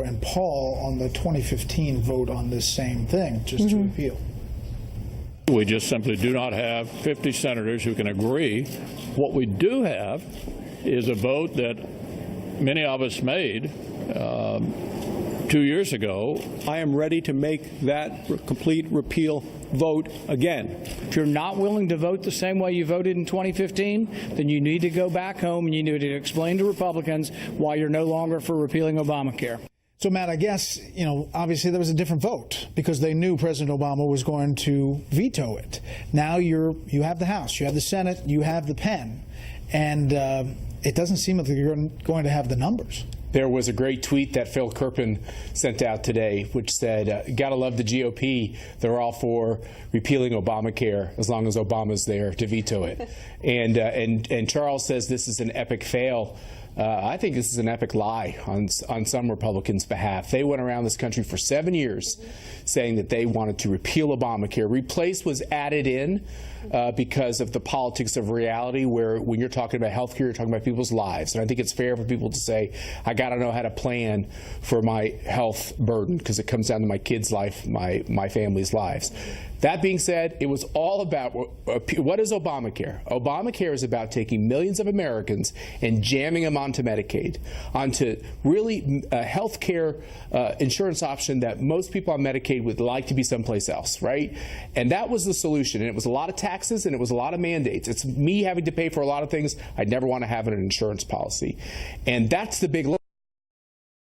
and Paul on the 2015 vote on this same thing, just to repeal. We just simply do not have 50 senators who can agree. What we do have is a vote that many of us made 2 years ago. I am ready to make that complete repeal vote again. If you're not willing to vote the same way you voted in 2015, then you need to go back home and you need to explain to Republicans why you're no longer for repealing Obamacare. So, Matt, I guess, obviously there was a different vote because they knew President Obama was going to veto it. Now you have the House, you have the Senate, you have the pen, and it doesn't seem like you're going to have the numbers. There was a great tweet that Phil Kerpen sent out today, which said, "Gotta love the GOP. They're all for repealing Obamacare as long as Obama's there to veto it." And Charles says this is an epic fail. I think this is an epic lie on some Republicans' behalf. They went around this country for 7 years saying that they wanted to repeal Obamacare. Replace was added in because of the politics of reality, where when you're talking about health care, you're talking about people's lives. And I think it's fair for people to say, I got to know how to plan for my health burden because it comes down to my kids' life, my family's lives. That being said, it was all about what is Obamacare? Obamacare is about taking millions of Americans and jamming them onto Medicaid, onto really a health care insurance option that most people on Medicaid would like to be someplace else, right? And that was the solution. And it was a lot of taxes and it was a lot of mandates. It's me having to pay for a lot of things I'd never want to have in an insurance policy. And that's the big look.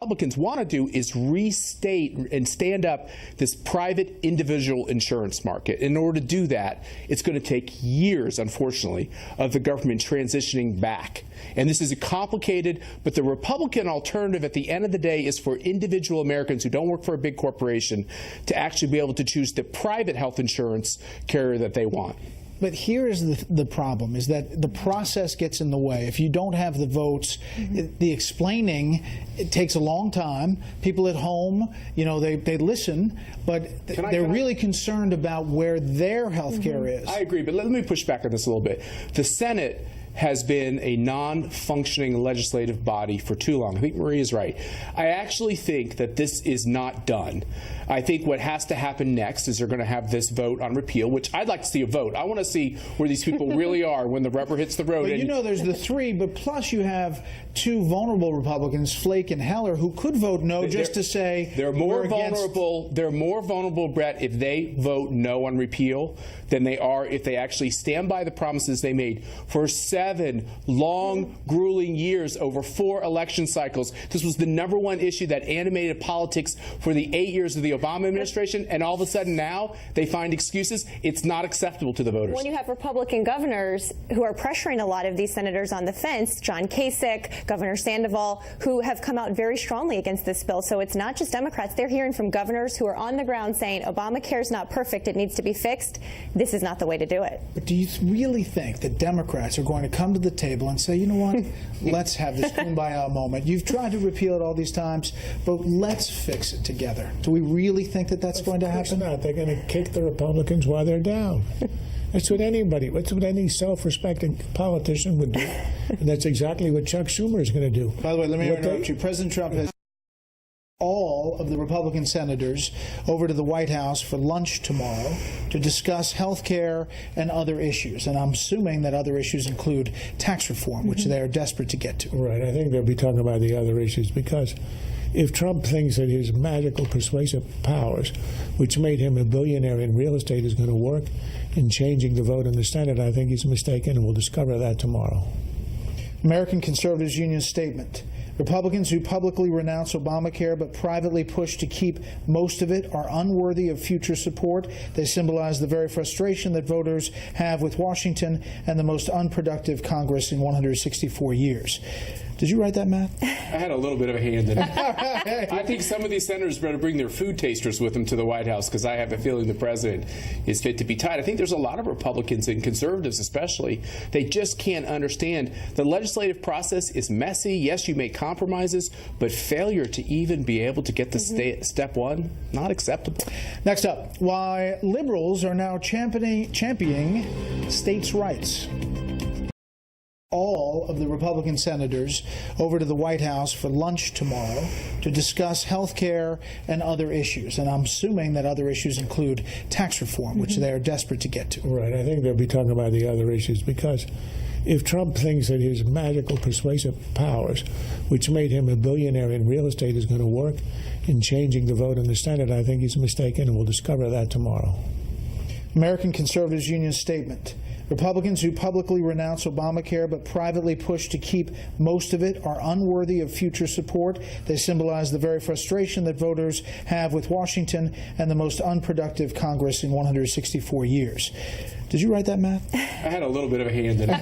Republicans want to do is restate and stand up this private individual insurance market. In order to do that, it's going to take years, unfortunately, of the government transitioning back. And this is complicated, but the Republican alternative at the end of the day is for individual Americans who don't work for a big corporation to actually be able to choose the private health insurance carrier that they want. But here is the problem, is that the process gets in the way. If you don't have the votes, the explaining, it takes a long time. People at home, they listen, but they're really concerned about where their health care is. I agree, but let me push back on this a little bit. The Senate has been a non-functioning legislative body for too long. I think Marie is right. I actually think that this is not done. I think what has to happen next is they're going to have this vote on repeal, which I'd like to see a vote. I want to see where these people really are when the rubber hits the road. But there's the three, but plus you have two vulnerable Republicans, Flake and Heller, who could vote no just to say they're more vulnerable. They're more vulnerable, Brett, if they vote no on repeal than they are if they actually stand by the promises they made for 7 long, grueling years over 4 election cycles. This was the #1 issue that animated politics for the 8 years of the Obama administration, and all of a sudden now they find excuses. It's not acceptable to the voters. When you have Republican governors who are pressuring a lot of these senators on the fence, John Kasich, Governor Sandoval, who have come out very strongly against this bill. So it's not just Democrats. They're hearing from governors who are on the ground saying Obamacare is not perfect. It needs to be fixed. This is not the way to do it. But do you really think that Democrats are going to come to the table and say, you know what, let's have this kumbaya moment. You've tried to repeal it all these times, but let's fix it together. Do we really think that that's going to happen? Not. They're going to kick the Republicans while they're down. That's what any self-respecting politician would do. And that's exactly what Chuck Schumer is going to do. By the way, let me interrupt you. President Trump has all of the Republican senators over to the White House for lunch tomorrow to discuss health care and other issues. And I'm assuming that other issues include tax reform, which they are desperate to get to. Right. I think they'll be talking about the other issues because if Trump thinks that his magical persuasive powers, which made him a billionaire in real estate, is going to work in changing the vote in the Senate, I think he's mistaken, and we'll discover that tomorrow. American Conservatives Union statement. Republicans who publicly renounce Obamacare but privately push to keep most of it are unworthy of future support. They symbolize the very frustration that voters have with Washington and the most unproductive Congress in 164 years. Did you write that, Matt? I had a little bit of a hand in it. I think some of these senators better bring their food tasters with them to the White House because I have a feeling the president is fit to be tied. I think there's a lot of Republicans and conservatives especially, they just can't understand the legislative process is messy. Yes, you make compromises, but failure to even be able to get the step one, not acceptable. Next up, why liberals are now championing states' rights. all of the Republican senators over to the White House for lunch tomorrow to discuss health care and other issues. And I'm assuming that other issues include tax reform, which they are desperate to get to. Right. I think they'll be talking about the other issues because if Trump thinks that his magical persuasive powers, which made him a billionaire in real estate, is going to work in changing the vote in the Senate, I think he's mistaken, and we'll discover that tomorrow. American Conservatives Union statement. Republicans who publicly renounce Obamacare but privately push to keep most of it are unworthy of future support. They symbolize the very frustration that voters have with Washington and the most unproductive Congress in 164 years. Did you write that, Matt? I had a little bit of a hand in it.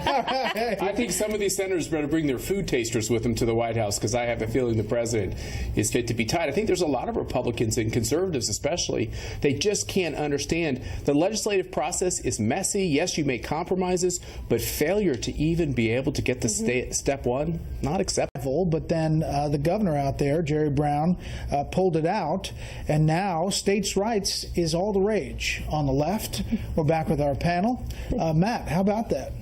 I think some of these senators better bring their food tasters with them to the White House because I have a feeling the president is fit to be tied. I think there's a lot of Republicans and conservatives especially, they just can't understand the legislative process is messy. Yes, you make compromises, but failure to even be able to get the step one, not acceptable. But then the governor out there, Jerry Brown, pulled it out, and now states' rights is all the rage on the left. We're back with our panel. Matt, how about that?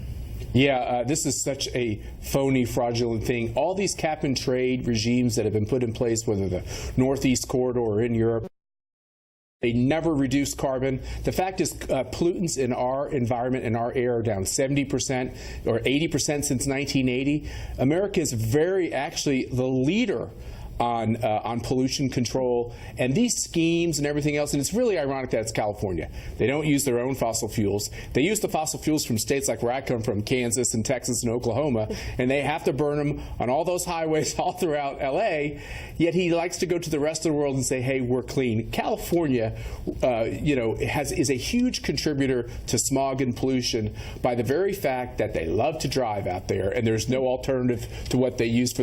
Yeah, this is such a phony, fraudulent thing. All these cap and trade regimes that have been put in place, whether the Northeast Corridor or in Europe, they never reduce carbon. The fact is pollutants in our environment and our air are down 70% or 80% since 1980. America is actually the leader on pollution control and these schemes and everything else. And it's really ironic that it's California. They don't use their own fossil fuels. They use the fossil fuels from states like where I come from, Kansas and Texas and Oklahoma, and they have to burn them on all those highways all throughout L.A., yet he likes to go to the rest of the world and say, hey, we're clean. California, is a huge contributor to smog and pollution by the very fact that they love to drive out there, and there's no alternative to what they use for their